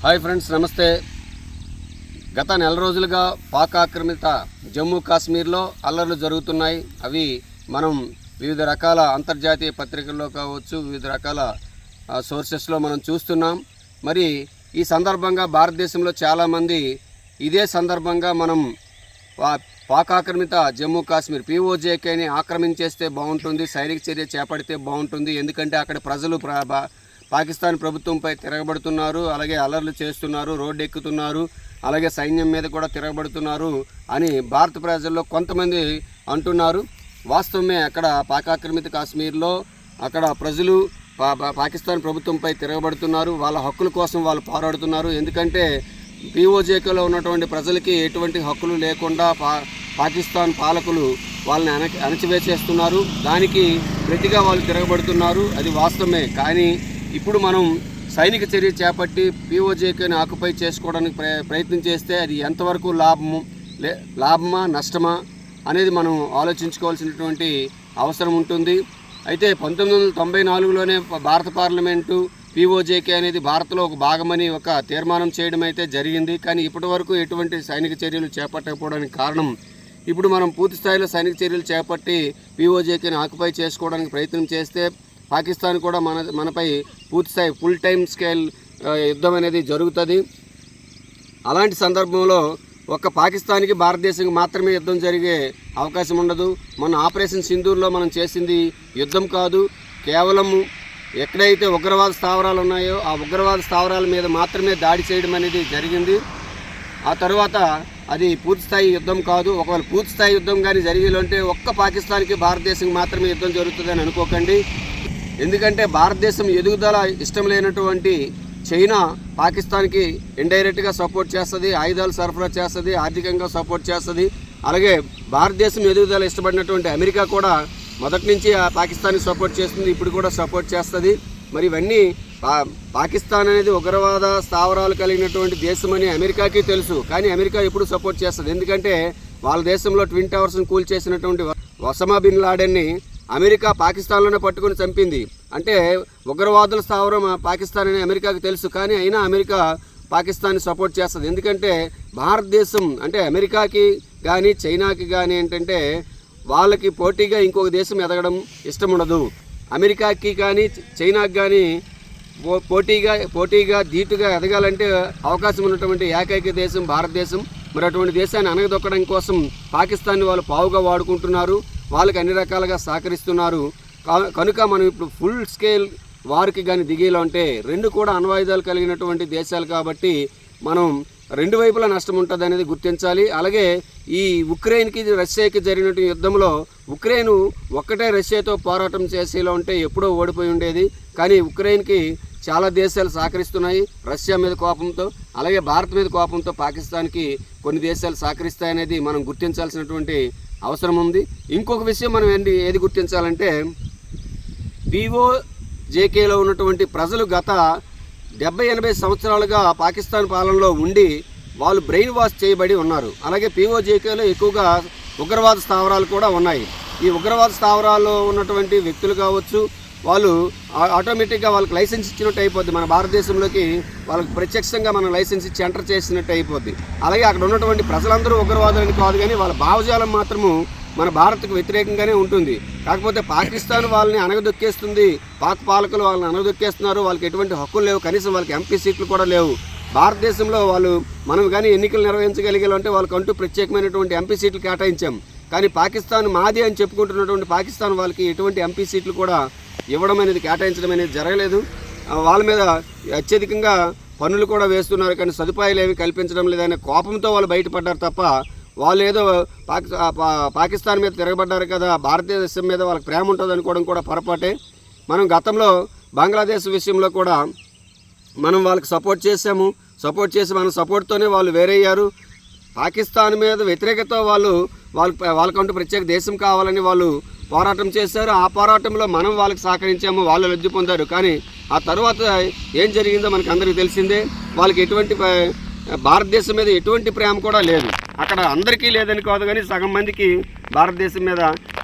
Hi friends, నమస్తే. గత నెల రోజులుగా పాక్ ఆక్రమిత జమ్మూ కాశ్మీర్లో అల్లర్లు జరుగుతున్నాయి. అవి మనం వివిధ రకాల అంతర్జాతీయ పత్రికల్లో కావచ్చు, వివిధ రకాల సోర్సెస్లో మనం చూస్తున్నాం. మరి ఈ సందర్భంగా భారతదేశంలో చాలామంది ఇదే సందర్భంగా మనం పాక్ ఆక్రమిత జమ్మూ కాశ్మీర్ POJKని ఆక్రమించేస్తే బాగుంటుంది, సైనిక చర్య చేపడితే బాగుంటుంది, ఎందుకంటే అక్కడ ప్రజలు పాకిస్తాన్ ప్రభుత్వంపై తిరగబడుతున్నారు, అలాగే అల్లర్లు చేస్తున్నారు, రోడ్డు ఎక్కుతున్నారు, అలాగే సైన్యం మీద కూడా తిరగబడుతున్నారు అని భారత ప్రజల్లో కొంతమంది అంటున్నారు. వాస్తవమే, అక్కడ పాక్ ఆక్రమిత కాశ్మీర్లో అక్కడ ప్రజలు పాకిస్తాన్ ప్రభుత్వంపై తిరగబడుతున్నారు, వాళ్ళ హక్కుల కోసం వాళ్ళు పోరాడుతున్నారు. ఎందుకంటే POJKలో ఉన్నటువంటి ప్రజలకి ఎటువంటి హక్కులు లేకుండా పాకిస్తాన్ పాలకులు వాళ్ళని అణచివేసేస్తున్నారు. దానికి ప్రతిగా వాళ్ళు తిరగబడుతున్నారు, అది వాస్తవమే. కానీ ఇప్పుడు మనం సైనిక చర్య చేపట్టి POJKని ఆక్యుపై చేసుకోవడానికి ప్రయత్నం చేస్తే అది ఎంతవరకు లాభమా నష్టమా అనేది మనం ఆలోచించుకోవాల్సినటువంటి అవసరం ఉంటుంది. అయితే 1994లోనే భారత పార్లమెంటు POJK అనేది భారత్లో ఒక భాగమని ఒక తీర్మానం చేయడం అయితే జరిగింది. కానీ ఇప్పటి వరకు ఎటువంటి సైనిక చర్యలు చేపట్టకపోవడానికి కారణం, ఇప్పుడు మనం పూర్తి స్థాయిలో సైనిక చర్యలు చేపట్టి POJKని ఆక్యుపై చేసుకోవడానికి ప్రయత్నం చేస్తే పాకిస్తాన్ కూడా మనపై పూర్తిస్థాయి ఫుల్ టైమ్ స్కేల్ యుద్ధం అనేది జరుగుతుంది. అలాంటి సందర్భంలో ఒక్క పాకిస్తాన్కి భారతదేశానికి మాత్రమే యుద్ధం జరిగే అవకాశం ఉండదు. మన ఆపరేషన్ సింధూర్లో మనం చేసింది యుద్ధం కాదు, కేవలం ఎక్కడైతే ఉగ్రవాద స్థావరాలు ఉన్నాయో ఆ ఉగ్రవాద స్థావరాల మీద మాత్రమే దాడి చేయడం అనేది జరిగింది. ఆ తర్వాత అది పూర్తిస్థాయి యుద్ధం కాదు. ఒకవేళ పూర్తిస్థాయి యుద్ధం కానీ జరిగేలంటే ఒక్క పాకిస్తాన్కి భారతదేశం మాత్రమే యుద్ధం జరుగుతుందని అనుకోకండి. ఎందుకంటే భారతదేశం ఎదుగుదల ఇష్టం లేనటువంటి చైనా పాకిస్తాన్కి ఇండైరెక్ట్గా సపోర్ట్ చేస్తుంది, ఆయుధాలు సరఫరా చేస్తుంది, ఆర్థికంగా సపోర్ట్ చేస్తుంది. అలాగే భారతదేశం ఎదుగుదల ఇష్టపడినటువంటి అమెరికా కూడా మొదటి నుంచి పాకిస్తాన్కి సపోర్ట్ చేస్తుంది, ఇప్పుడు కూడా సపోర్ట్ చేస్తుంది. మరి ఇవన్నీ పాకిస్తాన్ అనేది ఉగ్రవాద స్థావరాలు కలిగినటువంటి దేశమని అమెరికాకి తెలుసు, కానీ అమెరికా ఎప్పుడు సపోర్ట్ చేస్తుంది. ఎందుకంటే వాళ్ళ దేశంలో ట్విన్ టవర్స్ని కూల్చేసినటువంటి ఒసామా బిన్ లాడెన్ని అమెరికా పాకిస్తాన్లోనే పట్టుకొని చంపింది. అంటే ఉగ్రవాదుల స్థావరం పాకిస్తాన్ అని అమెరికాకి తెలుసు, కానీ అయినా అమెరికా పాకిస్తాన్ని సపోర్ట్ చేస్తుంది. ఎందుకంటే భారతదేశం అంటే అమెరికాకి కానీ చైనాకి కానీ ఏంటంటే వాళ్ళకి పోటీగా ఇంకొక దేశం ఎదగడం ఇష్టం ఉండదు. అమెరికాకి కానీ చైనాకి కానీ పోటీగా ధీటుగా ఎదగాలంటే అవకాశం ఉన్నటువంటి ఏకైక దేశం భారతదేశం. మరి అటువంటి దేశాన్ని అణగదొక్కడం కోసం పాకిస్తాన్ని వాళ్ళు పావుగా వాడుకుంటున్నారు, వాళ్ళకి అన్ని రకాలుగా సహకరిస్తున్నారు. కనుక మనం ఇప్పుడు ఫుల్ స్కేల్ వార్కి కానీ దిగేలా ఉంటే రెండు కూడా అణ్వాయుధాలు కలిగినటువంటి దేశాలు కాబట్టి మనం రెండు వైపులా నష్టం ఉంటుంది అనేది గుర్తించాలి. అలాగే ఈ ఉక్రెయిన్కి రష్యాకి జరిగినటువంటి యుద్ధంలో ఉక్రెయిన్ ఒక్కటే రష్యాతో పోరాటం చేసేలా ఉంటే ఎప్పుడో ఓడిపోయి ఉండేది. కానీ ఉక్రెయిన్కి చాలా దేశాలు సహకరిస్తున్నాయి రష్యా మీద కోపంతో, అలాగే భారత్ మీద కోపంతో పాకిస్తాన్కి కొన్ని దేశాలు సహకరిస్తాయనేది మనం గుర్తించాల్సినటువంటి అవసరం ఉంది. ఇంకొక విషయం మనం ఏది గుర్తించాలంటే POJKలో ఉన్నటువంటి ప్రజలు గత 70-80 సంవత్సరాలుగా పాకిస్తాన్ పాలనలో ఉండి వాళ్ళు బ్రెయిన్ వాష్ చేయబడి ఉన్నారు. అలాగే POJKలో ఎక్కువగా ఉగ్రవాద స్థావరాలు కూడా ఉన్నాయి. ఈ ఉగ్రవాద స్థావరాల్లో ఉన్నటువంటి వ్యక్తులు కావచ్చు, వాళ్ళు ఆటోమేటిక్గా వాళ్ళకి లైసెన్స్ ఇచ్చినట్టు అయిపోద్ది. మన భారతదేశంలోకి వాళ్ళకి ప్రత్యక్షంగా మనం లైసెన్స్ ఇచ్చి ఎంటర్ చేసినట్టు అయిపోద్ది. అలాగే అక్కడ ఉన్నటువంటి ప్రజలందరూ ఉగ్రవాదులని కాదు, కానీ వాళ్ళ భావజాలం మాత్రము మన భారత్కు వ్యతిరేకంగానే ఉంటుంది. కాకపోతే పాకిస్తాన్ వాళ్ళని అణగదొక్కేస్తుంది, పాక్ పాలకులు వాళ్ళని అణగదొక్కేస్తున్నారు, వాళ్ళకి ఎటువంటి హక్కులు లేవు, కనీసం వాళ్ళకి MP సీట్లు కూడా లేవు. భారతదేశంలో మనం కానీ ఎన్నికలు నిర్వహించగలిగాలంటే వాళ్ళకంటూ ప్రత్యేకమైనటువంటి MP సీట్లు కేటాయించాం. కానీ పాకిస్తాన్ మాది అని చెప్పుకుంటున్నటువంటి పాకిస్తాన్ వాళ్ళకి ఎటువంటి MP సీట్లు కూడా ఇవ్వడం అనేది కేటాయించడం అనేది జరగలేదు. వాళ్ళ మీద అత్యధికంగా పన్నులు కూడా వేస్తున్నారు, కానీ సదుపాయాలు ఏమి కల్పించడం లేదనే కోపంతో వాళ్ళు బయటపడ్డారు తప్ప వాళ్ళు ఏదో పాకిస్తాన్ మీద తిరగబడ్డారు కదా, భారతదేశం మీద వాళ్ళకి ప్రేమ ఉంటుంది అనుకోవడం కూడా పొరపాటే. మనం గతంలో బంగ్లాదేశ్ విషయంలో కూడా మనం వాళ్ళకి సపోర్ట్ చేసి మన సపోర్ట్తోనే వాళ్ళు వేరయ్యారు. పాకిస్తాన్ మీద వ్యతిరేకత వాళ్ళకంటూ ప్రత్యేక దేశం కావాలని వాళ్ళు పోరాటం చేశారు. ఆ పోరాటంలో మనం వాళ్ళకి సహకరించాము, వాళ్ళు లబ్ధి పొందారు. కానీ ఆ తర్వాత ఏం జరిగిందో మనకు అందరికీ తెలిసిందే. వాళ్ళకి ఎటువంటి భారతదేశం మీద ఎటువంటి ప్రేమ కూడా లేదు. అక్కడ అందరికీ లేదని కాదు, కానీ సగం మందికి భారతదేశం మీద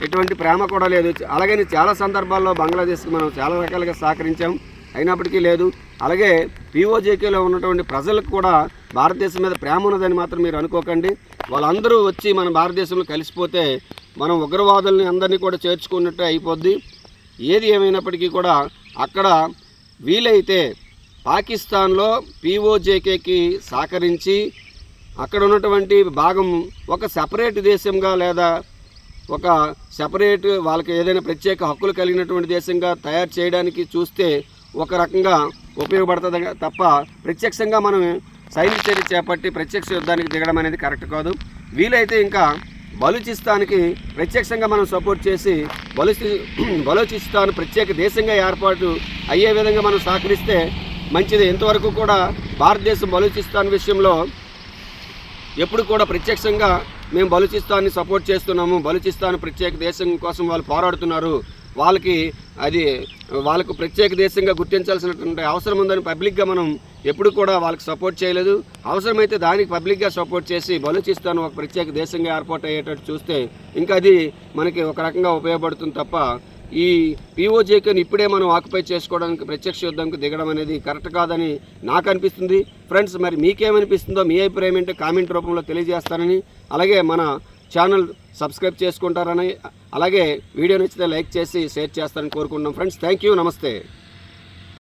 ఎటువంటి ప్రేమ కూడా లేదు. అలాగని చాలా సందర్భాల్లో బంగ్లాదేశ్కి మనం చాలా రకాలుగా సహకరించాం, అయినప్పటికీ లేదు. అలాగే పీఓజేకేలో ఉన్నటువంటి ప్రజలకు కూడా భారతదేశం మీద ప్రేమ ఉన్నదని మాత్రం మీరు అనుకోకండి. వాళ్ళందరూ వచ్చి మన భారతదేశంలో కలిసిపోతే మనం ఉగ్రవాదుల్ని అందరినీ కూడా చేర్చుకున్నట్టే అయిపోద్ది. ఏది ఏమైనప్పటికీ కూడా అక్కడ వీలైతే పాకిస్తాన్లో పీఓజేకేకి సహకరించి అక్కడ ఉన్నటువంటి భాగం ఒక సెపరేట్ దేశంగా లేదా ఒక సెపరేట్ వాళ్ళకి ఏదైనా ప్రత్యేక హక్కులు కలిగినటువంటి దేశంగా తయారు చేయడానికి చూస్తే ఒక రకంగా ఉపయోగపడుతుంది తప్ప ప్రత్యక్షంగా మనం సైనిక చర్య చేపట్టి ప్రత్యక్ష యుద్ధానికి దిగడం అనేది కరెక్ట్ కాదు. వీలైతే ఇంకా బలూచిస్తాన్కి ప్రత్యక్షంగా మనం సపోర్ట్ చేసి బలూచిస్తాన్ ప్రత్యేక దేశంగా ఏర్పాటు అయ్యే విధంగా మనం సహకరిస్తే మంచిది. ఇంతవరకు కూడా భారతదేశం బలూచిస్తాన్ విషయంలో ఎప్పుడు కూడా ప్రత్యక్షంగా మేము బలూచిస్తాన్ని సపోర్ట్ చేస్తున్నాము, బలూచిస్తాన్ ప్రత్యేక దేశం కోసం వాళ్ళు పోరాడుతున్నారు, వాళ్ళకు ప్రత్యేక దేశంగా గుర్తించాల్సినటువంటి అవసరం ఉందని పబ్లిక్గా మనం ఎప్పుడు కూడా వాళ్ళకి సపోర్ట్ చేయలేదు. అవసరమైతే దానికి పబ్లిక్గా సపోర్ట్ చేసి బలూచిస్తాన్ ఒక ప్రత్యేక దేశంగా ఏర్పాటు అయ్యేటట్టు చూస్తే ఇంకా అది మనకి ఒక రకంగా ఉపయోగపడుతుంది తప్ప ఈ పీఓజేకేని ఇప్పుడే మనం ఆక్యుపై చేసుకోవడానికి ప్రత్యక్ష యుద్ధానికి దిగడం అనేది కరెక్ట్ కాదని నాకు అనిపిస్తుంది. ఫ్రెండ్స్, మరి మీకేమనిపిస్తుందో మీ అభిప్రాయం ఏంటో కామెంట్ రూపంలో తెలియజేస్తారని, అలాగే మన ఛానల్ సబ్స్క్రైబ్ చేసుకుంటారని, అలాగే వీడియో నచ్చితే లైక్ చేసి షేర్ చేస్తారని కోరుకుంటున్నాం. ఫ్రెండ్స్, థ్యాంక్ యూ, నమస్తే.